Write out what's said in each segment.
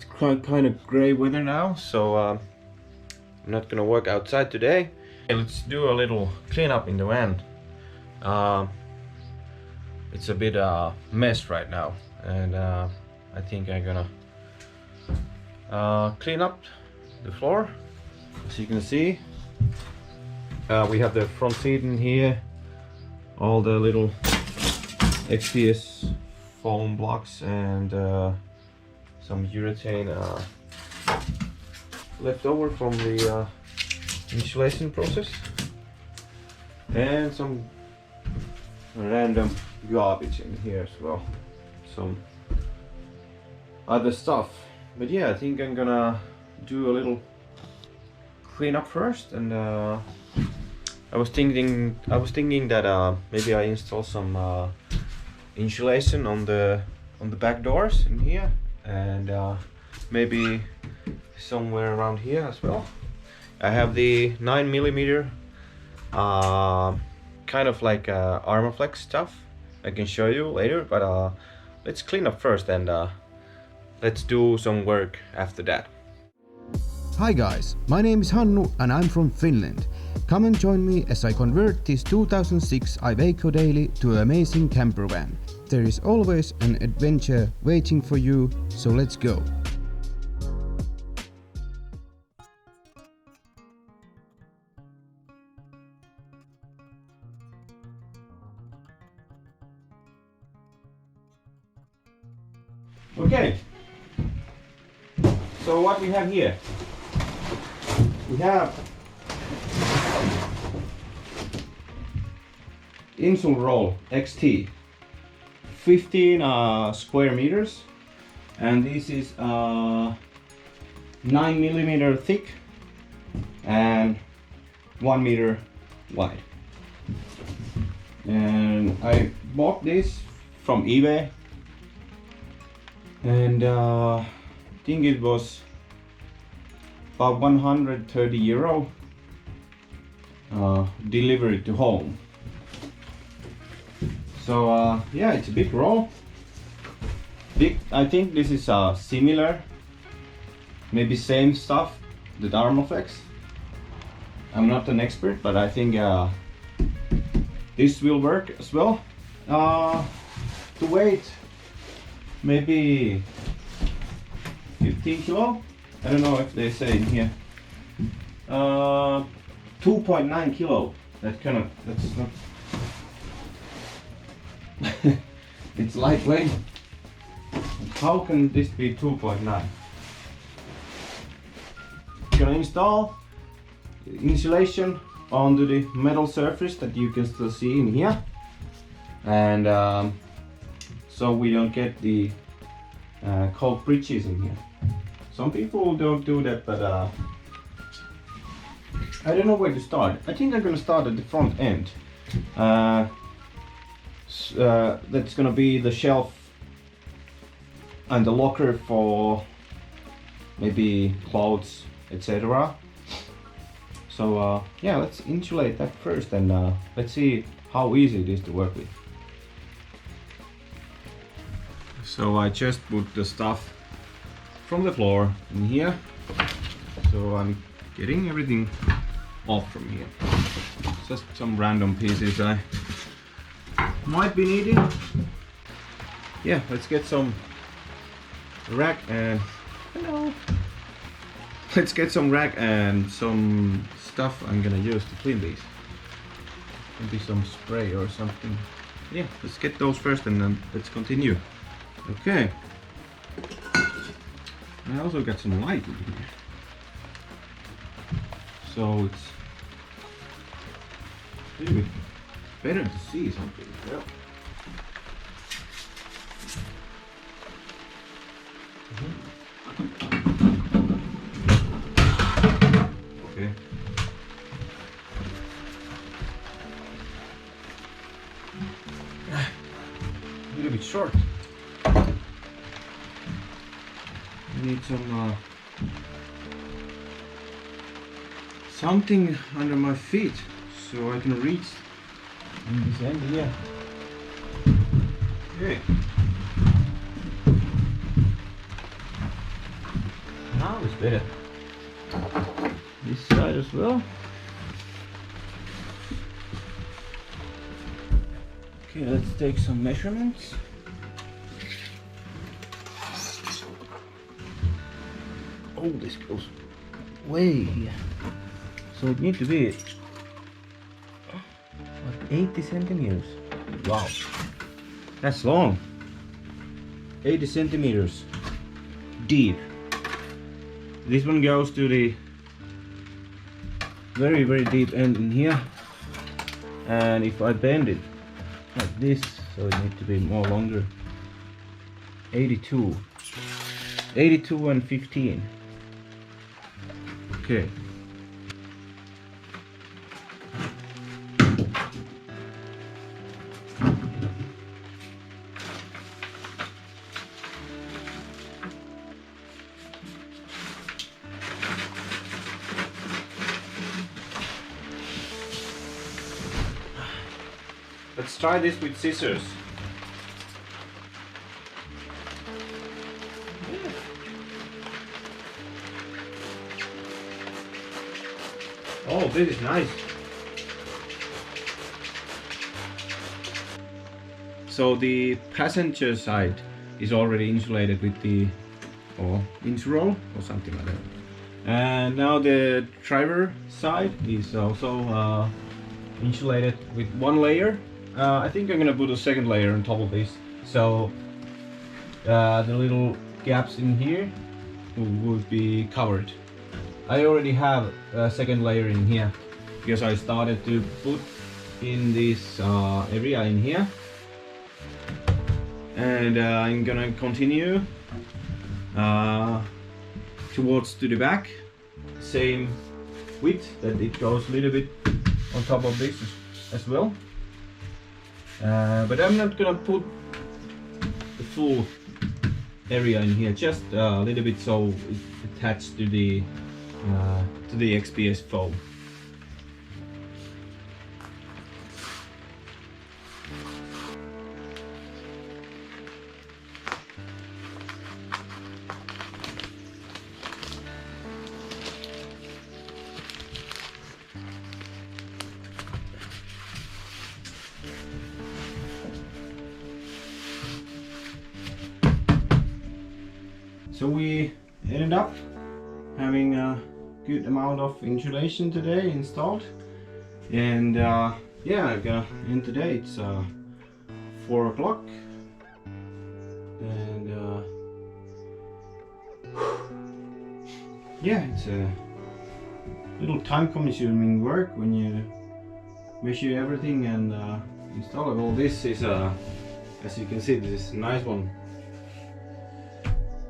It's kind of gray weather now, so I'm not gonna work outside today. Okay, let's do a little cleanup in the van. It's a bit mess right now, and I think I'm gonna clean up the floor. As you can see, we have the front seat in here, all the little XPS foam blocks, and some urethane left over from the insulation process, and some random garbage in here as well, some other stuff. But yeah, I think I'm gonna do a little clean up first, and I was thinking that maybe I install some insulation on the back doors in here, and maybe somewhere around here as well. I have the 9mm kind of like Armaflex stuff. I can show you later, but let's clean up first, and let's do some work after that. Hi guys, my name is Hannu and I'm from Finland. Come and join me as I convert this 2006 Iveco Daily to an amazing campervan. There is always an adventure waiting for you, so let's go. Okay, so what we have here? We have Insuroll XT, 15 square meters, and this is 9mm thick and 1 meter wide. And I bought this from eBay, and I think it was about 130 euro delivered to home. So yeah, it's a big roll. I think this is similar, maybe same stuff, the Armaflex. I'm not an expert, but I think this will work as well. The weight, maybe 15 kilo. I don't know if they say in here. 2.9 kilo. That's not. It's lightweight. How can this be 2.9? Gonna install insulation onto the metal surface that you can still see in here, and so we don't get the cold breaches in here. Some people don't do that, but I don't know where to start. I think I'm gonna start at the front end. That's gonna be the shelf and the locker for maybe clothes, etc. So yeah, let's insulate that first, and let's see how easy it is to work with. So I just put the stuff from the floor in here, so I'm getting everything off from here. Just some random pieces I might be needing. Yeah, let's get some rack and let's get some rack and some stuff I'm gonna use to clean these. Maybe some spray or something. Yeah, let's get those first, and then let's continue. Okay. I also got some light in here, so it's a little bit better to see something. Yeah. Okay. A little bit short. I need some something under my feet so I can reach in this end here. Okay. Now it's better. This side as well. Okay, let's take some measurements. Oh, this goes way here. So it needs to be like 80 centimeters. Wow, that's long. 80 centimeters deep. This one goes to the very, very deep end in here. And if I bend it like this, so it needs to be more longer. 82 and 15. Okay. Let's try this with scissors. Oh, this is nice. So the passenger side is already insulated with the Insuroll or something like that. And now the driver side is also insulated with one layer. I think I'm gonna put a second layer on top of this, so the little gaps in here would be covered. I already have a second layer in here because I started to put in this area in here, and I'm gonna continue towards to the back, same width, that it goes a little bit on top of this as well. But I'm not gonna put the full area in here, just a little bit so it attached to the XPS foam. So we ended up having a good amount of insulation today installed, and yeah, I'm gonna end today. It's 4 o'clock, and yeah, it's a little time-consuming work when you measure everything and install it. All this is as you can see, this is a nice one,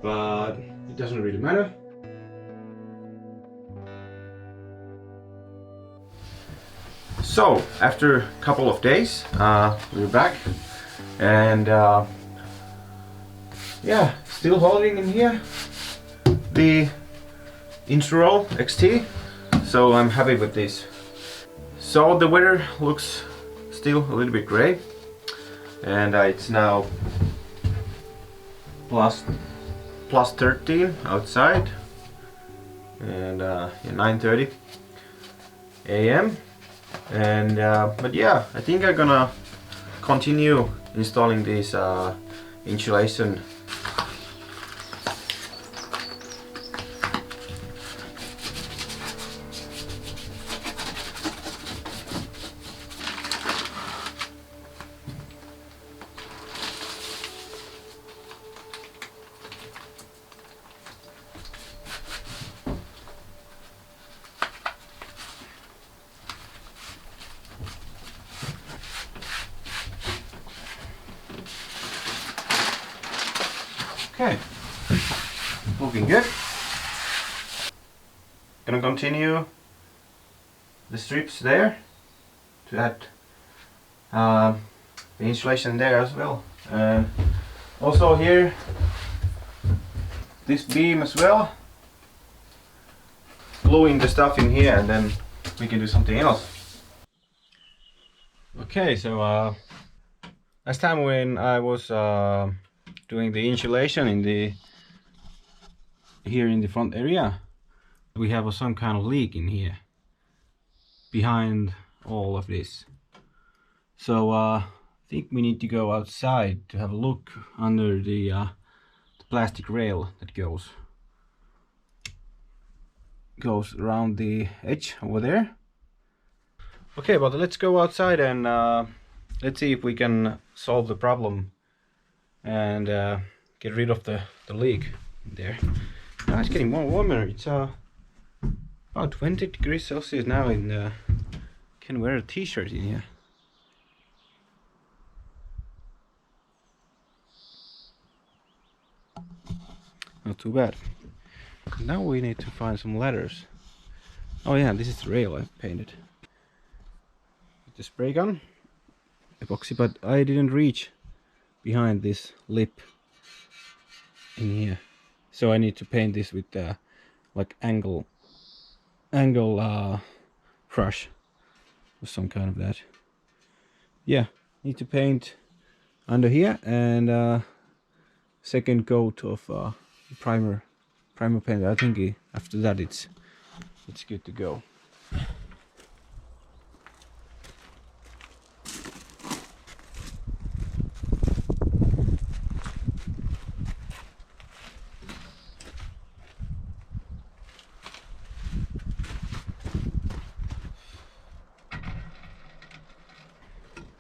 but it doesn't really matter. So after a couple of days, we're back, and yeah, still holding in here the Insuroll XT, so I'm happy with this. So the weather looks still a little bit gray, and it's now plus 13 outside, and yeah, 9:30 a.m. and but yeah, I think I'm gonna continue installing this insulation. Okay, looking good. Gonna continue the strips there to add the insulation there as well, and also here this beam as well, gluing the stuff in here, and then we can do something else. Okay, so last time when I was doing the insulation in the here in the front area we have some kind of leak in here behind all of this. So I think we need to go outside to have a look under the plastic rail that goes around the edge over there. Okay, but let's go outside and let's see if we can solve the problem and get rid of the leak there. Now it's getting more warmer. It's about 20 degrees Celsius now, and can wear a t-shirt in here. Not too bad. Now we need to find some ladders. Oh yeah, this is the rail I painted. With the spray gun, epoxy, but I didn't reach behind this lip in here, so I need to paint this with like angle brush or some kind of that. Yeah, need to paint under here, and second coat of primer paint. I think after that it's good to go.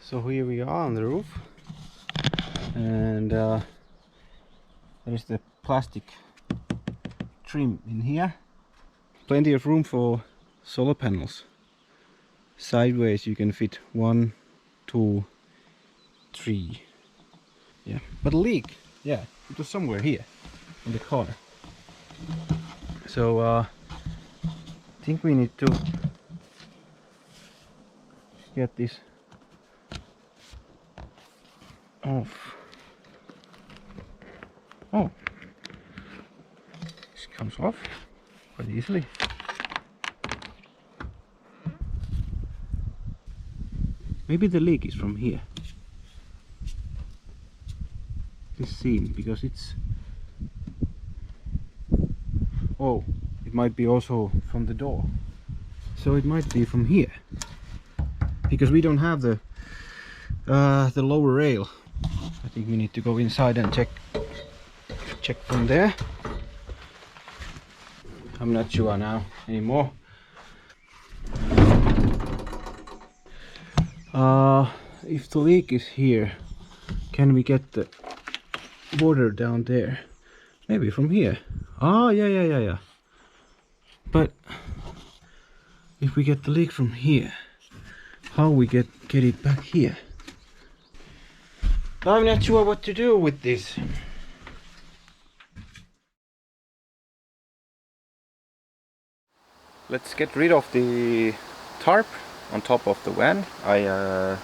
So here we are on the roof, and there's the plastic trim in here. Plenty of room for solar panels. Sideways you can fit 1, 2, 3. Yeah, but a leak, yeah, it was somewhere here in the corner. So I think we need to get this off. Oh, this comes off quite easily. Maybe the leak is from here, this seam, because it's, oh, it might be also from the door, so it might be from here, because we don't have the lower rail. I think we need to go inside and check from there. I'm not sure now anymore. If the leak is here, can we get the water down there? Maybe from here. Oh, yeah. But if we get the leak from here, how we get it back here? I'm not sure what to do with this. Let's get rid of the tarp on top of the van. I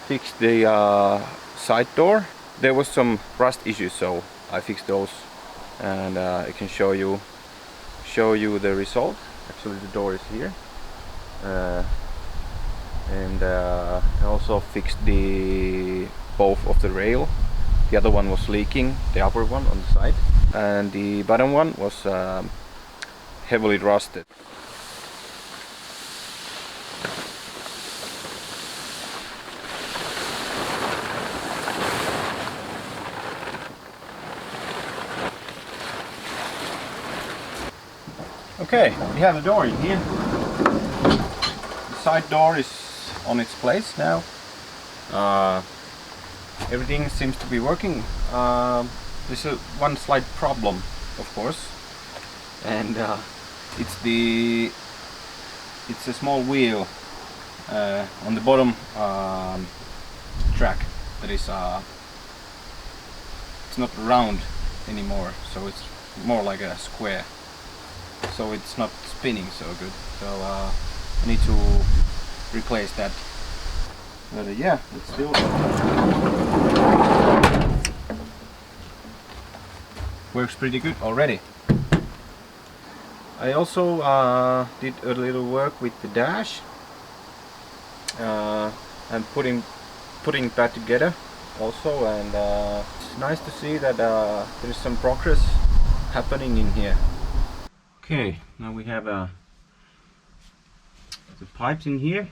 fixed the side door. There was some rust issues, so I fixed those, and I can show you the result. Actually, the door is here, and I also fixed both of the rail. The other one was leaking, the upper one on the side, and the bottom one was heavily rusted. Okay, we have a door in here. The side door is on its place now. Everything seems to be working. There's one slight problem, of course, and it's a small wheel on the bottom track that is it's not round anymore, so it's more like a square. So it's not spinning so good, so I need to replace that. But yeah, it's still works pretty good already. I also did a little work with the dash and putting that together also, and it's nice to see that there is some progress happening in here. Okay, now we have the pipes in here.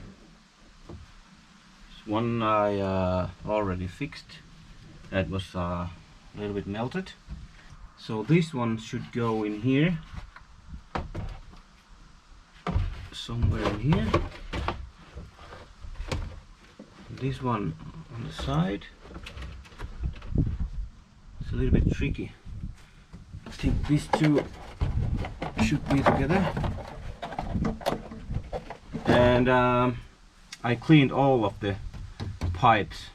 This one I already fixed. That was a little bit melted. So this one should go in here. Somewhere in here. This one on the side. It's a little bit tricky. I think these two should be together. And I cleaned all of the pipes.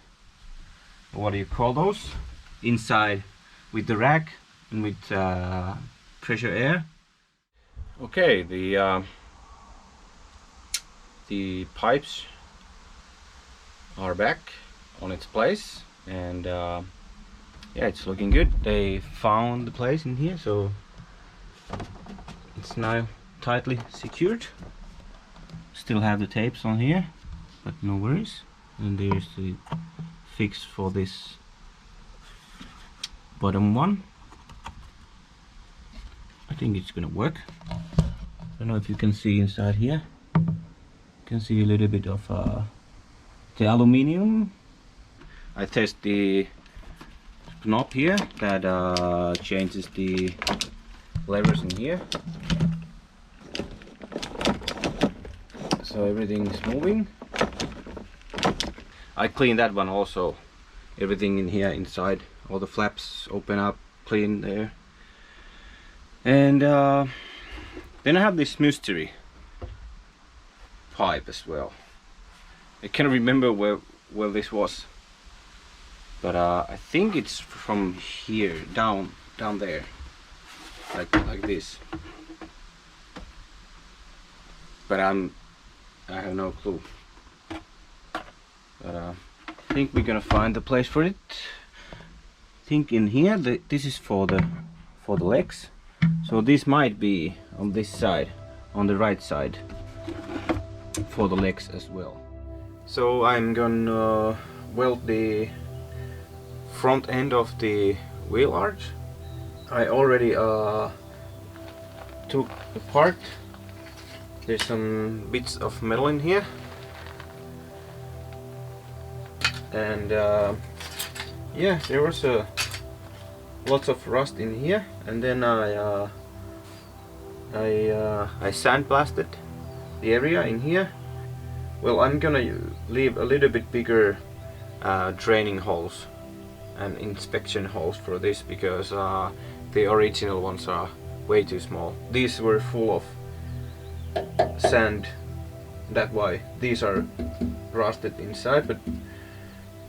What do you call those? Inside with the rack and with pressure air. Okay, the pipes are back on its place, and yeah, it's looking good. They found the place in here, so it's now tightly secured. Still have the tapes on here, but no worries. And there's the fix for this bottom one. I think it's gonna work. I don't know if you can see inside here. You can see a little bit of the aluminium. I test the knob here that changes the levers in here. So everything is moving. I cleaned that one also. Everything in here inside, all the flaps open up, clean there. And then I have this mystery pipe as well. I can't remember where this was, but I think it's from here down there, like this. But I have no clue. But I think we're gonna find the place for it. I think in here this is for the legs. So this might be on this side, on the right side, for the legs as well. So I'm gonna weld the front end of the wheel arch. I already took apart. There's some bits of metal in here, and yeah, there was lots of rust in here, and then I sandblasted the area in here. Well, I'm gonna leave a little bit bigger draining holes and inspection holes for this, because the original ones are way too small. These were full of sand, that's why these are rusted inside, but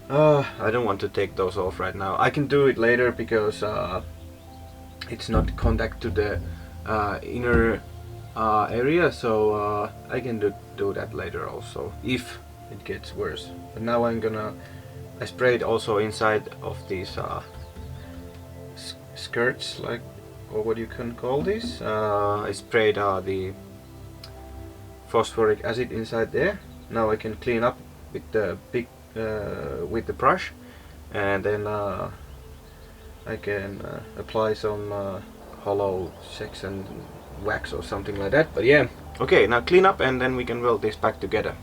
I don't want to take those off right now. I can do it later, because it's not contact to the inner area, so I can do that later also if it gets worse. But now I sprayed also inside of these skirts, like, or what you can call this. I sprayed the phosphoric acid inside there. Now I can clean up with the big with the brush, and then I can apply some hollow section wax or something like that. But yeah, okay, now clean up and then we can weld this back together.